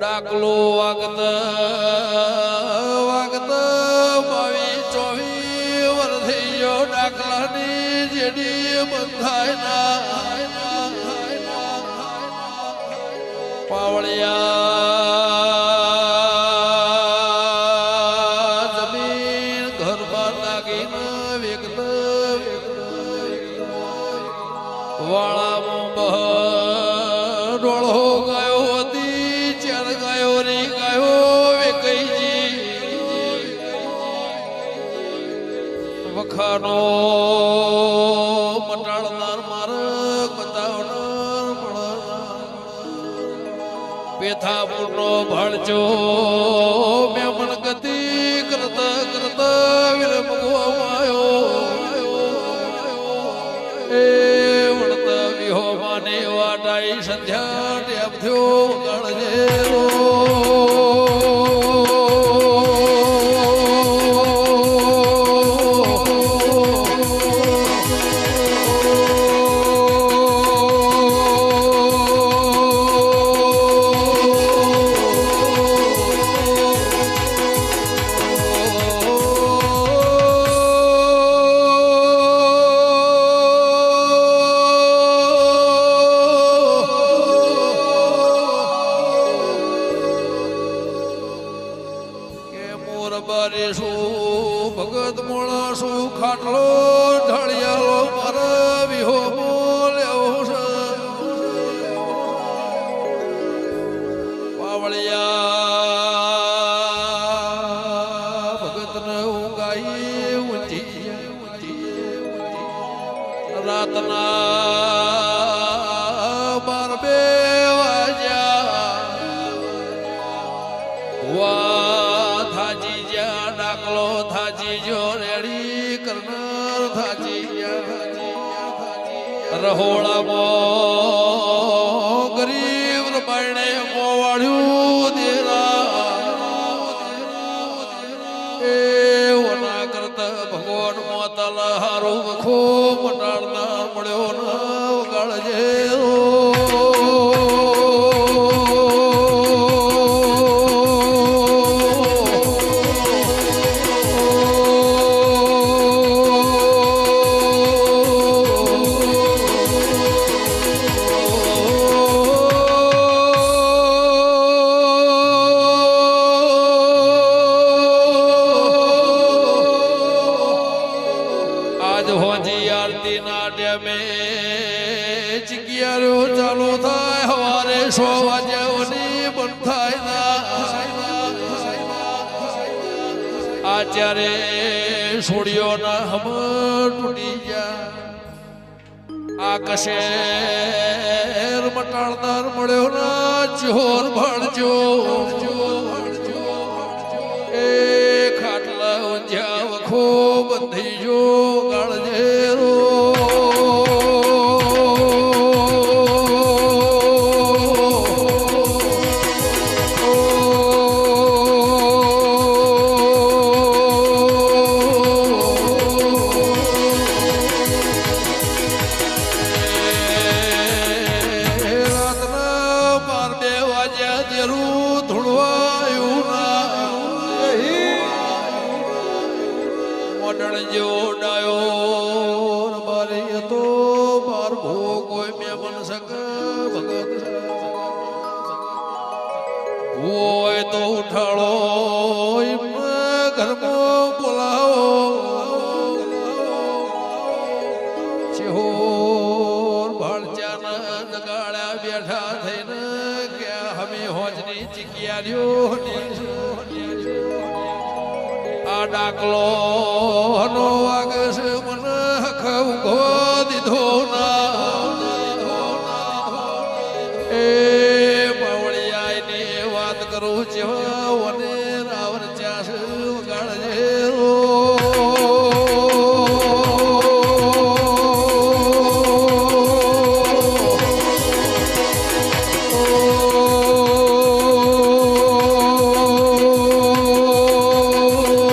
ડાકલો વાગત વાગત 22-24 વર્ષથી જો ડાકલાની જેડી બંધાય ના પાવળિયા જમીન ઘરમાં લાગીને વેગત વાળામાં બહ ડોળો ગયો હતી ચાર ગયો રે ગયો વેકઈજી વખાનો મટાડનાર માર્ગ બતાવનાર પેથાપુરનો ભણજો મેં મન ગતિ કરતા કરતા વિલંબ ગોવાયો એ વણતા વિહો માને વાટાઈ સંધ્યા ટેપ થયો ગણજે ભગત મોણસો ખાટલો ઢળિયાલો મારા વિહો બોલ્યો છે પાવળિયા ભગતને ઊંઘાઈ ઊંચી રાતના 12 વાગ્યા થાજી જા ડાકલો થાજી જો રેડી કરનાર થાજી રહોળામાં ગરીબ રબાયણે મોવાળ્યું દેરા એ ઓના કરતા ભગવાન મોતલ હારું વખો મટાડનાર મળ્યો ના વગાડજે આરતી ના ડેમે ચિકિયારો ચાલુ થાય હવારે 100 વાગ્યાની બંધ થાય ના આચારે છોડ્યો ના હમર તૂટી ગયા આકશેર મટાડનાર મળ્યો ના ચોર ભણજો એ ખાટલા ઊંઝા વખો બંધી જો ગાળજે જો ડાયો બારી તો બાર ભો કોઈ મે મન સક ભગત હોય તો ઉઠાળો ઘરમાં બોલાવો ચહોર ભાળચાના નગાળ્યા બેઠા થઈને કે હમે હોજની ચિકિયાર્યો આ ડાકલો નો વાગસ મને ખવગો દીધો ના એ પાવળિયાઈ ની વાત કરું છું અને રાવણ ચાસ ગાળજે